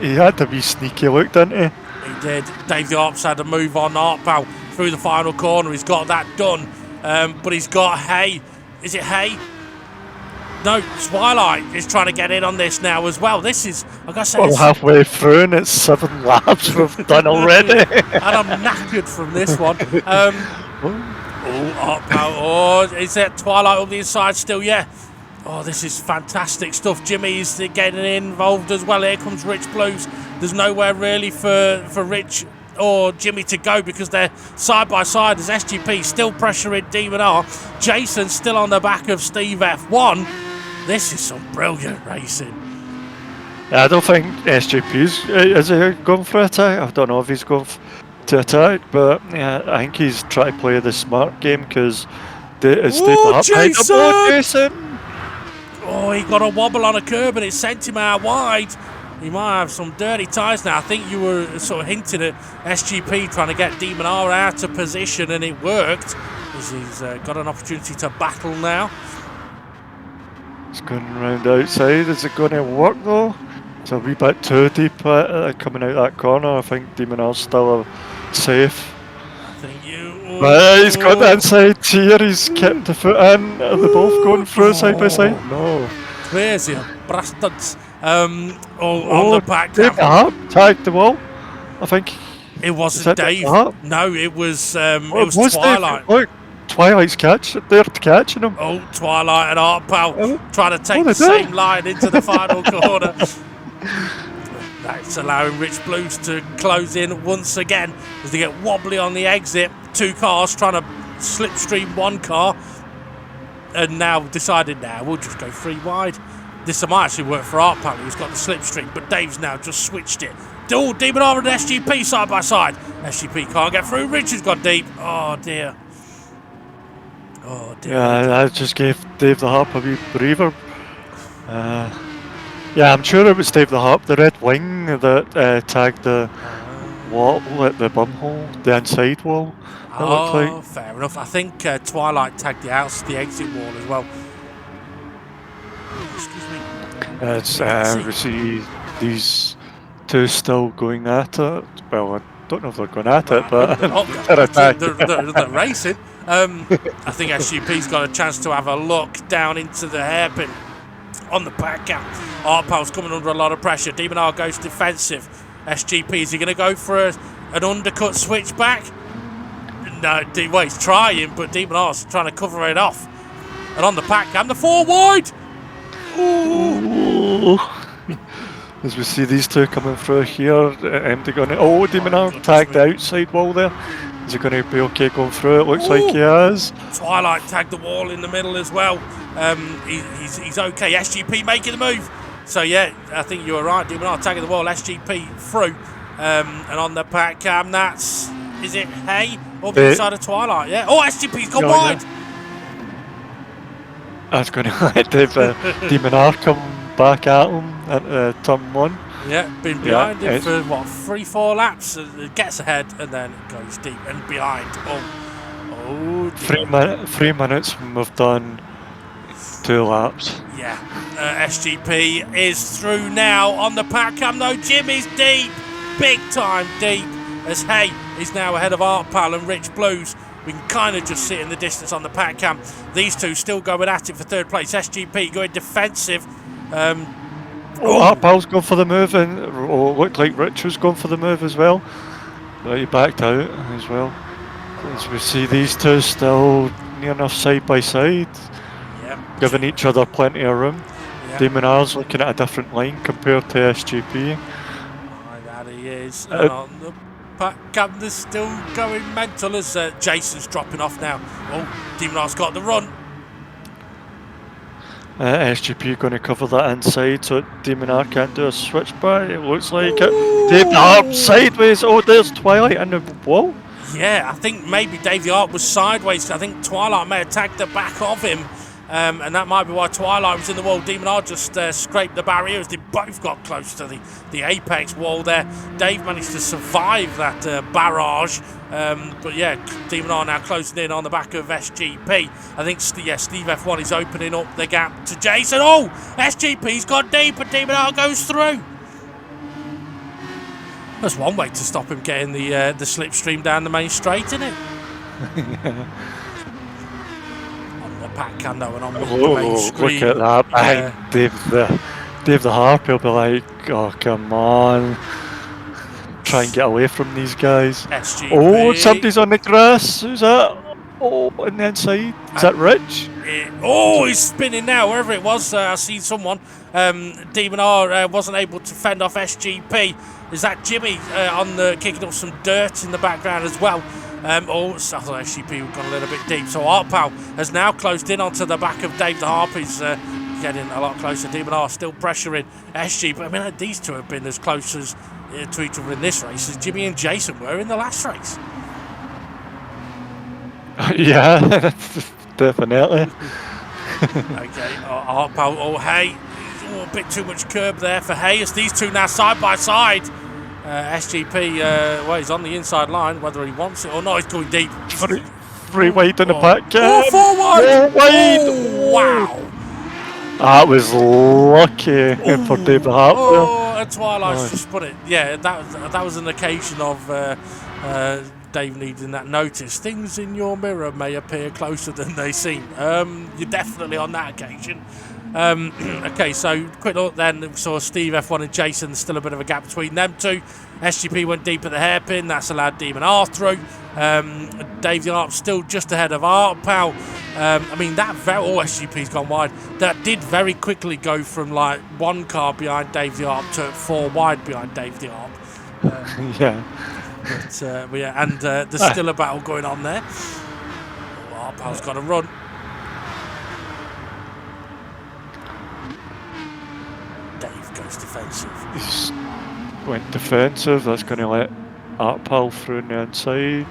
He had to be sneaky look, didn't he? He did. Dave the Arps had a move on Outpow through the final corner. He's got that done. But he's got Hay. Is it Hay? No, Twilight is trying to get in on this now as well. This is, I gotta say, well, halfway through and it's 7 laps we've done already. And I'm knackered from this one. Is that Twilight on the inside still? Yeah. Oh, this is fantastic stuff. Jimmy's getting involved as well. Here comes Rich Blues. There's nowhere really for Rich or Jimmy to go because they're side by side as SGP still pressuring Demon R. Jason still on the back of Steve F1. This is some brilliant racing. I don't think SGP's is he going for attack. I don't know if he's going to attack, but yeah, I think he's trying to play the smart game because Jason! Oh, he got a wobble on a curb and it sent him out wide. He might have some dirty tyres now. I think you were sort of hinting at SGP trying to get Demon R out of position, and it worked. As he's got an opportunity to battle now. It's going round outside. Is it going to work though? It's a wee bit too deep coming out that corner. I think Demon R's still safe. I think he's got the inside here. He's kept the foot in. Are they both going through side by side? No. Crazy bastards. On the pack cam. Dave tagged the wall. I think it wasn't Dave. No, it was Twilight. Look, Twilight's they're catching him. Oh, Twilight and Outpow trying to take the same line into the final corner. That's allowing Rich Blues to close in once again as they get wobbly on the exit. 2 cars trying to slipstream 1 car, and now decided we'll just go 3 wide. This might actually work for Outpow, who's got the slipstream, but Dave's now just switched it. Oh, Demon R and SGP side by side. SGP can't get through. Richard's got deep. Oh dear. Oh dear. Yeah, I just gave Dave the Harp a wee breather. Yeah, I'm sure it was Dave the Harp, the red wing that tagged the wall at the bum hole, the inside wall. Oh, fair enough. I think Twilight tagged the exit wall as well. Excuse me. We see these 2 still going at it. Well, I don't know if they're going at it, but they're racing. I think SGP's got a chance to have a look down into the hairpin on the back cam. Arpow's coming under a lot of pressure. Demon R goes defensive. SGP, is he going to go for an undercut switchback? No, he's trying, but Demon R's trying to cover it off. And on the pack cam, the 4 wide. Ooh. As we see these 2 coming through here, empty gun. Oh, Demon R tagged the outside wall there. Is he going to be okay going through? It looks like he has. Twilight tagged the wall in the middle as well. He's okay. SGP making the move. So yeah, I think you were right. Demon R tagging the wall. SGP through. And on the pack cam, that's... Is it Hay? Or the inside of Twilight, yeah? Oh, SGP's gone wide! Yeah. That's going to let Demon R come back at him at turn 1. Yeah, been behind him for, what, 3-4 laps? It gets ahead and then it goes deep and behind. Oh, 3 minutes and we've done 2 laps. Yeah, SGP is through now on the pack cam though. Jimmy's deep, big time deep, as Hay is now ahead of Art Pal and Rich Blues. We can kind of just see it in the distance on the pack cam. These two still going at it for 3rd place. SGP going defensive. Art Pal's gone for the move, and looked like Rich was going for the move as well. But he backed out as well. As we see these two still near enough side by side. Giving each other plenty of room. Yep. Demon R's looking at a different line compared to SGP. That he is. And on the pack cam, they're still going mental as Jason's dropping off now. Oh, Demon R's got the run. SGP going to cover that inside so Demon R can't do a switchback. It looks like it. Demon R sideways. Oh, there's Twilight in the wall. Yeah, I think maybe Davey Art was sideways. I think Twilight may have tagged the back of him. And that might be why Twilight was in the wall. Demon R just scraped the barriers. They both got close to the apex wall there. Dave managed to survive that barrage. But yeah, Demon R now closing in on the back of SGP. I think, Steve F1 is opening up the gap to Jason. Oh, SGP's got deep, but Demon R goes through. That's one way to stop him getting the slipstream down the main straight, isn't it? Yeah. Pack cam though, and on the main screen. Look at that. Dave the Harp will be like, oh come on, try and get away from these guys. SGP. Oh, somebody's on the grass. Who's that? Oh, on the inside. Is that Rich? He's spinning now, wherever it was. I see someone. Demon R wasn't able to fend off SGP. Is that Jimmy on the kicking up some dirt in the background as well? I thought SGP had gone a little bit deep. So Art Pal has now closed in onto the back of Dave the Harp. He's getting a lot closer. Demon R still pressuring SGP. I mean, these two have been as close as to each other in this race as Jimmy and Jason were in the last race. Yeah, definitely. Okay, Art Pal. Hay. A bit too much curb there for Hay. As these two now side by side. SGP, he's on the inside line, whether he wants it or not. He's going deep. Three wide in the pack. 4 wide! 4 wide! Oh, wow! That was lucky for Dave the Harp. And Twilight's just put it. Yeah, that was an occasion of Dave needing that notice. Things in your mirror may appear closer than they seem. You're definitely on that occasion. Okay, so quick look then. We saw Steve F1 and Jason, still a bit of a gap between them two. SGP went deep at the hairpin, that's allowed Demon R through. Dave the Arp still just ahead of Art Pal. I mean, SGP's gone wide. That did very quickly go from like 1 car behind Dave the Arp to 4 wide behind Dave the Arp. Yeah. But yeah, and there's still a battle going on there. Art Pal's got to run. Defensive. He's went defensive. That's going to let Art Pal through on the inside.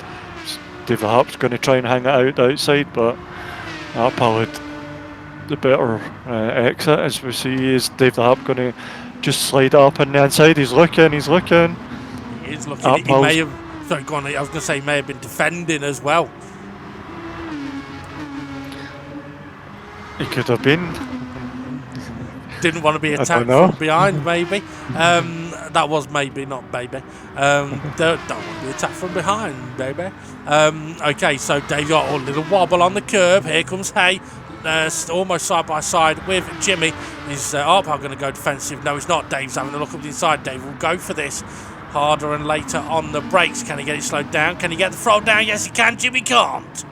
Dave the Harp's going to try and hang it out outside, but Art Pal had the better exit. As we see, is Dave the Harp going to just slide up on the inside? He's looking. He is looking. He may have. Sorry, go on. I was going to say he may have been defending as well. He could have been. Didn't want to be attacked from behind, maybe. That was maybe, not maybe. Don't want to be attacked from behind, baby. Okay, so Dave got a little wobble on the curb. Here comes Hay, almost side by side with Jimmy. Is Art Pal going to go defensive? No, he's not. Dave's having a look up the inside. Dave will go for this. Harder and later on the brakes. Can he get it slowed down? Can he get the throttle down? Yes, he can. Jimmy can't.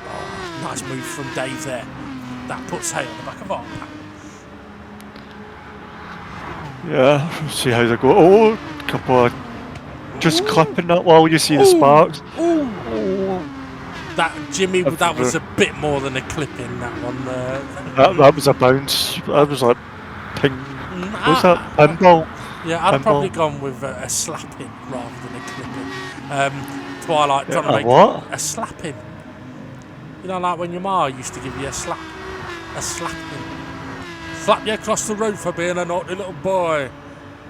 Oh, nice move from Dave there. That puts Hay on the back of Art Pal. Yeah, see how they go. Oh, couple of just clipping that while you see the sparks. That Jimmy, that was a bit more than a clipping. That one. That was a bounce. That was like ping. What's that? Pinball. Yeah, I'd have probably Pinball. gone with a slapping rather than a clipping. Twilight trying to A make what? a slapping. You know, like when your ma used to give you a slap. A slapping. Slap you across the room for being a naughty little boy.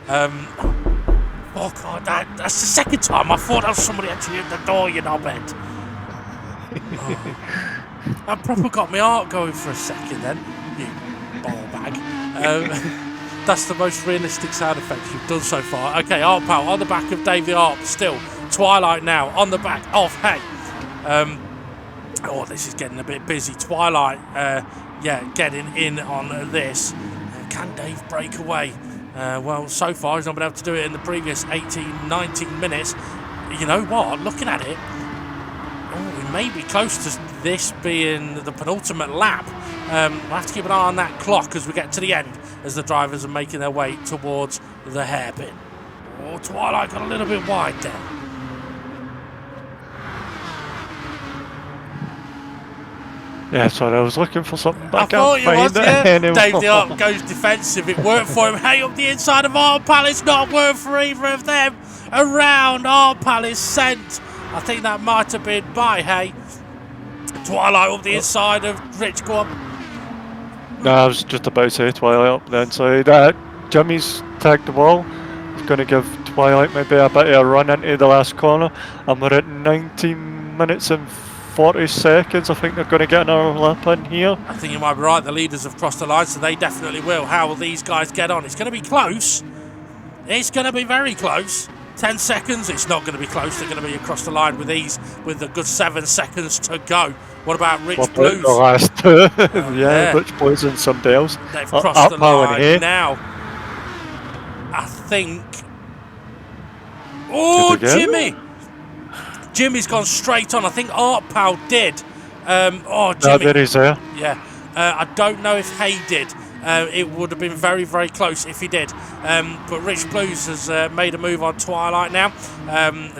Oh God, that's the second time I thought there was somebody actually at the door, you knobhead. Oh. That proper got my heart going for a second then, you ball bag. That's the most realistic sound effects you've done so far. Okay, Art Pal on the back of Dave the Arp still. Twilight now on the back of Hay. Oh, this is getting a bit busy. Twilight, getting in on this. Can Dave break away? Well, so far he's not been able to do it in the previous 18, 19 minutes. You know what? Looking at it, we may be close to this being the penultimate lap. We'll have to keep an eye on that clock as we get to the end, as the drivers are making their way towards the hairpin. Oh, Twilight got a little bit wide there. Yeah, sorry, I was looking for something, but I thought can't you was, find it anymore. Dave the Arp goes defensive. It worked for him. Hey, up the inside of Art Pal. It's not worked for either of them. Around Art Pal is sent. I think that might have been by Hay. Twilight up the inside of Rich. Go on. No, I was just about to say Twilight up the inside. Jimmy's tagged the wall. He's going to give Twilight maybe a bit of a run into the last corner. And we're at 19 minutes and 40 seconds. I think they're going to get another lap in here. I think you might be right. The leaders have crossed the line, so they definitely will. How will these guys get on? It's going to be close. It's going to be very close. 10 seconds, it's not going to be close. They're going to be across the line with ease with a good 7 seconds to go. What about Rich Blues? The last two. Yeah. Rich Blues and somebody else. They've crossed the line now. I think... Oh, Jimmy! Jimmy's gone straight on. I think Art Pal did. Jimmy. There he's there. Yeah. I don't know if Hay did. It would have been very, very close if he did. But Rich Blues has made a move on Twilight now.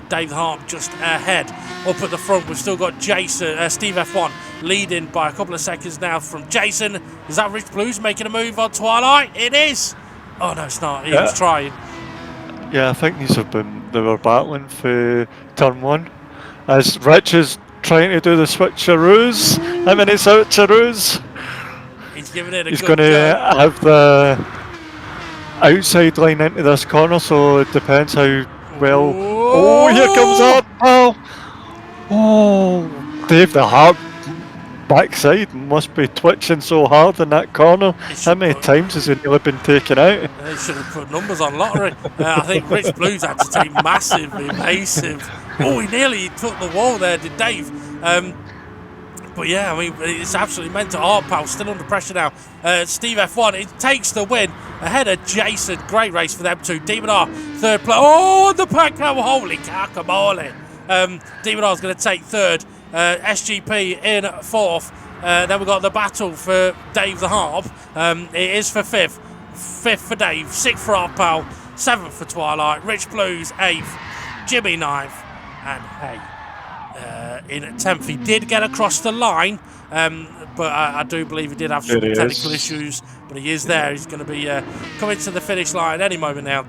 Dave Harp just ahead. Up at the front, we've still got Jason, Steve F1 leading by a couple of seconds now from Jason. Is that Rich Blues making a move on Twilight? It is. Oh, no, it's not. He was trying. Yeah, I think they were battling for turn 1. As Rich is trying to do the switcheroos. How many switcheroos? He's giving it a He's good going to go. have the outside line into this corner, so it depends how well. Oh, here comes Art Pal. Oh, Dave the Harp backside must be twitching so hard in that corner. How many times has he nearly been taken out? They should have put numbers on lottery. I think Rich Blues had to take massive, evasive. Oh, he nearly took the wall there, did Dave. But yeah, I mean, it's absolutely meant to. Art Pal still under pressure now. Steve F1, it takes the win ahead of Jason. Great race for them two. Demon R, third place. Oh, the pack. Holy guacamole. Demon R's going to take third. SGP in fourth. Then we've got the battle for Dave the Harp. It is for fifth. Fifth for Dave. Sixth for Art Pal. Seventh for Twilight. Rich Blues, eighth. Jimmy, ninth. And Hay in 10th. He did get across the line, but I do believe he did have some technical issues, but he is there. He's going to be coming to the finish line any moment now.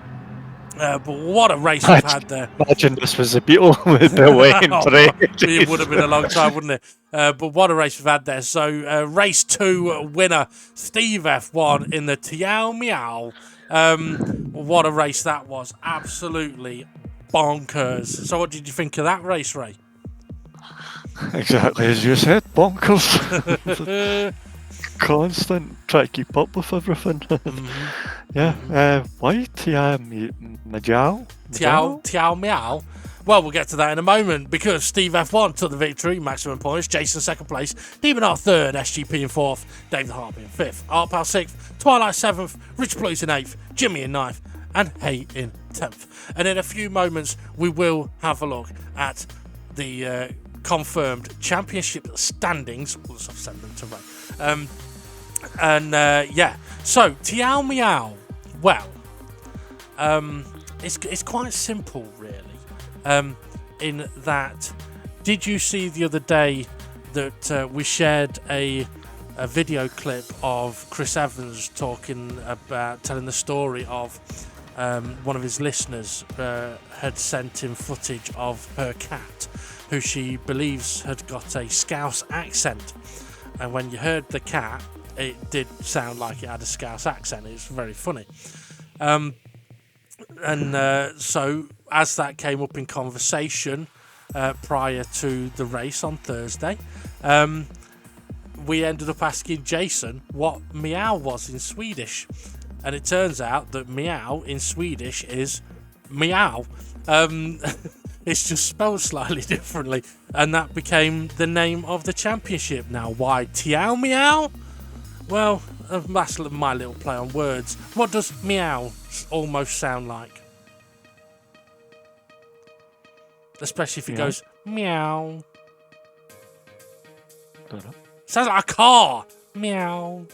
But what a race we've had there. Imagine this was a Beetle with the Wayne parade. It would have been a long time, wouldn't it? But what a race we've had there. So race 2 winner, Steve F1 in the Tiao Mjao. What a race that was. Absolutely bonkers. So what did you think of that race, Ray? Exactly as you said, bonkers. Constant, try to keep up with everything. Yeah, why Mjao? Tiao Mjao? Well, we'll get to that in a moment, because Steve F1 took the victory, maximum points, Jason second place, Demon R third, SGP in fourth, Dave the Harp in fifth, Art Pal sixth, Twilight seventh, Rich Blues in eighth, Jimmy in ninth, and Hay in 10th. And in a few moments, we will have a look at the confirmed championship standings. We'll just send them to Ray. So Tiao Mjao. Well, it's quite simple, really. In that, did you see the other day that we shared a video clip of Chris Evans talking about telling the story of one of his listeners had sent him footage of her cat, who she believes had got a Scouse accent. And when you heard the cat, it did sound like it had a Scouse accent. It was very funny. So as that came up in conversation prior to the race on Thursday, we ended up asking Jason what Mjao was in Swedish. And it turns out that Mjao in Swedish is Mjao. It's just spelled slightly differently. And that became the name of the championship. Now, why Tiao Mjao? Well, that's my little play on words. What does Mjao almost sound like? Especially if it goes meow. Don't know. Sounds like a car. Meow.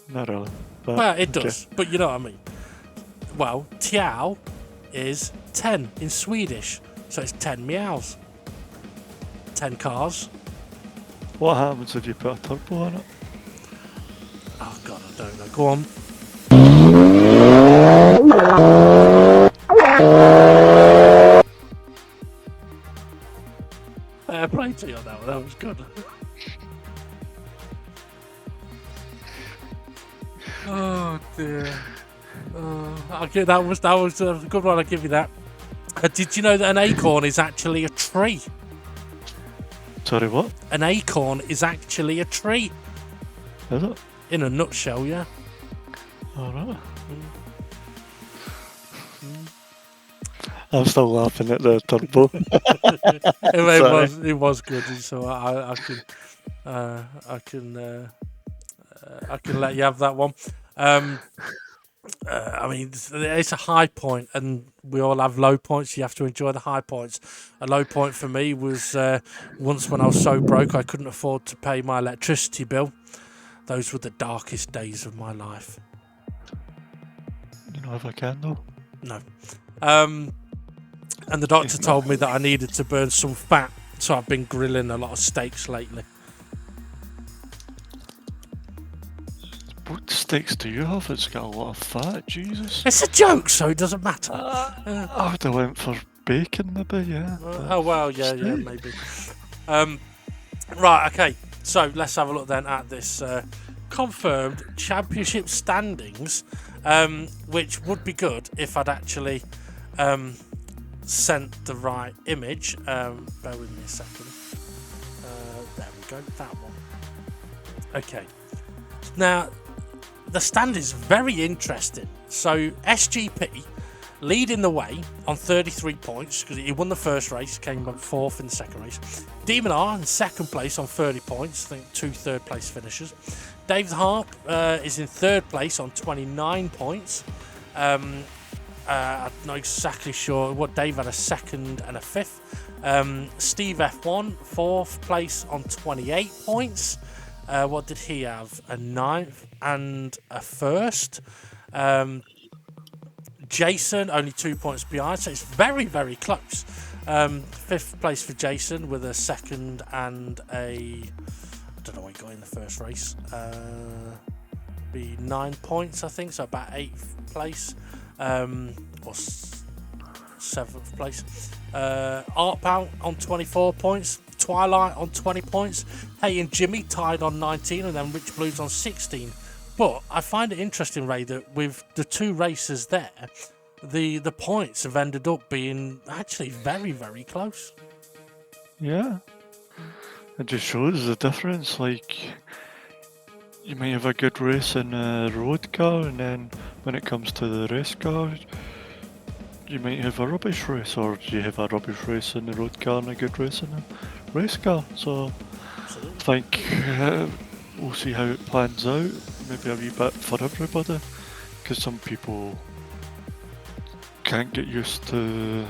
Not really. But, Well, it does, but you know what I mean. Well, Tiao is 10 in Swedish, so it's 10 meows. 10 cars. What happens if you put a turbo on it? Oh god, I don't know. Go on. Fair play to you on that one. That was good. Oh dear. Okay, that was a good one. I'll give you that. Did you know that an acorn is actually a tree? Sorry, what? An acorn is actually a tree. Is it? In a nutshell, yeah. Alright. I'm still laughing at the turbo. It was good, so I can let you have that one. I mean, it's a high point, and we all have low points. You have to enjoy the high points. A low point for me was once when I was so broke I couldn't afford to pay my electricity bill. Those were the darkest days of my life. You know, if I can, though. No. And the doctor told me that I needed to burn some fat, so I've been grilling a lot of steaks lately. What steaks do you have? It's got a lot of fat, Jesus. It's a joke, so it doesn't matter. I would have went for bacon, maybe, yeah. Oh, well, yeah, maybe. Right, okay. So let's have a look then at this confirmed championship standings, which would be good if I'd actually sent the right image. Bear with me a second. There we go, that one. Okay. Now, the stand is very interesting. So SGP leading the way on 33 points because he won the first race, came on fourth in the second race. Demon R in second place on 30 points, I think 2 third place finishers. Dave the Harp is in third place on 29 points. I'm not exactly sure what Dave had, a second and a fifth. Steve F1 fourth place on 28 points. What did he have? A ninth and a first. Jason only 2 points behind, so it's very, very close. Fifth place for Jason with a second and a... I don't know what he got in the first race. Be 9 points, I think, so about 8th place. Or 7th place. Artbound on 24 points. Twilight on 20 points. Hey and Jimmy tied on 19, and then Rich Blues on 16. But I find it interesting, Ray, that with the 2 races there, the points have ended up being actually very, very close. Yeah. It just shows the difference. Like, you might have a good race in a road car, and then when it comes to the race car, you might have a rubbish race, or you have a rubbish race in the road car and a good race in a race car. So I think we'll see how it plans out. Maybe a wee bit for everybody, because some people can't get used to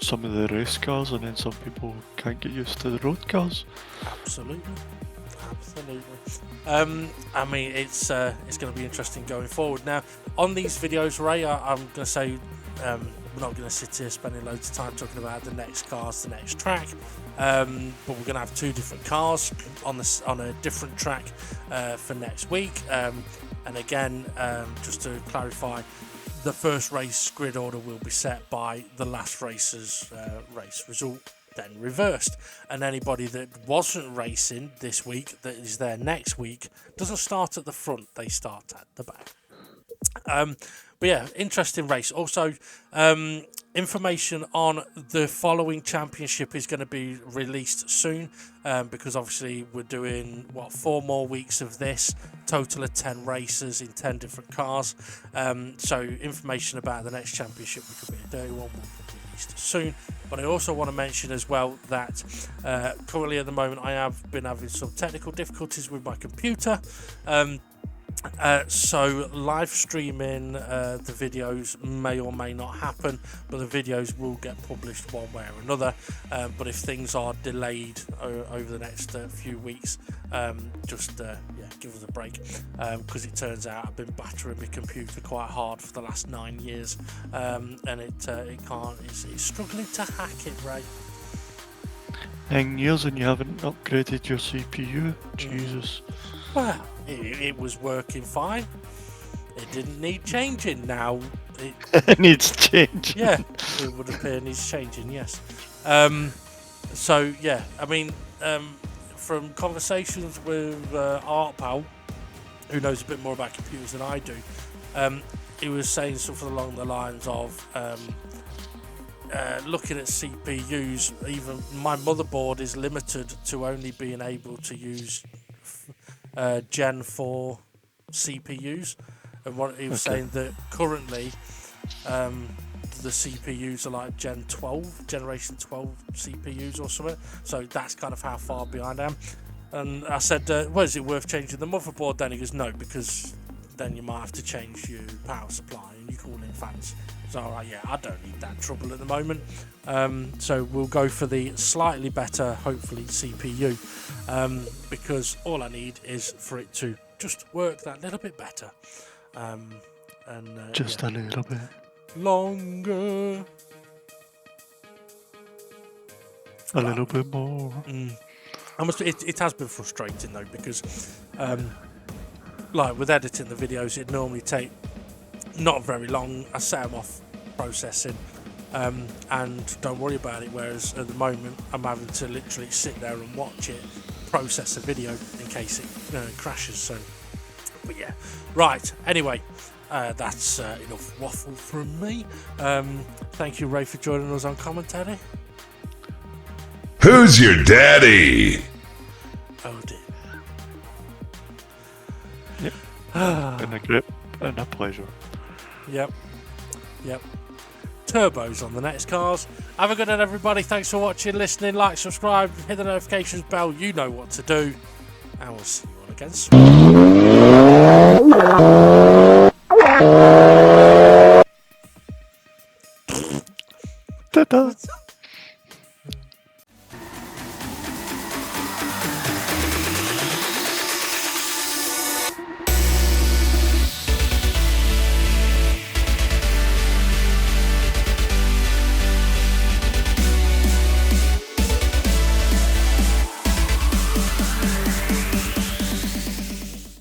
some of the race cars, and then some people can't get used to the road cars. Absolutely. I mean, it's going to be interesting going forward. Now, on these videos, Ray, I'm going to say we're not going to sit here spending loads of time talking about the next cars, the next track, but we're going to have 2 different cars on a different track for next week. And again, just to clarify, the first race grid order will be set by the last race's race result, then reversed. And anybody that wasn't racing this week, that is there next week, doesn't start at the front, they start at the back. But yeah, interesting race. Also, information on the following championship is going to be released soon, because obviously we're doing 4 more weeks of this, total of 10 races in 10 different cars. So information about the next championship, which will be a dirty one, will be released soon. But I also want to mention as well that currently at the moment I have been having some technical difficulties with my computer. So live streaming the videos may or may not happen, but the videos will get published one way or another. But if things are delayed over the next few weeks, just give us a break, because it turns out I've been battering my computer quite hard for the last 9 years, and it can't. It's struggling to hack it, Ray. 9 years and you haven't upgraded your CPU? Jesus. Well, it was working fine. It didn't need changing. Now It needs change. yeah, it would appear needs changing. Yes. So yeah, I mean, from conversations with Art Pal, who knows a bit more about computers than I do, he was saying something along the lines of looking at CPUs. Even my motherboard is limited to only being able to use Gen 4 CPUs, and what he was saying that currently the CPUs are like Gen 12, Generation 12 CPUs or something, so that's kind of how far behind I am. And I said, well, is it worth changing the motherboard then? He goes, no, because then you might have to change your power supply and your cooling fans. So alright, yeah, I don't need that trouble at the moment. So we'll go for the slightly better, hopefully, CPU, because all I need is for it to just work that little bit better. Just a little bit. Longer. A little bit more. It has been frustrating though, because like with editing the videos, it normally take not very long. I set them off processing, and don't worry about it, whereas at the moment I'm having to literally sit there and watch it process a video in case it crashes. So, but yeah, right, anyway, that's enough waffle from me. Thank you, Ray, for joining us on commentary. Who's your daddy? Oh dear. Yep. Been a grip and a pleasure. Yep. Turbos on the next cars. Have a good night, everybody. Thanks for watching, listening, like, subscribe, hit the notifications bell. You know what to do. And we'll see you all again soon. Ta-ta.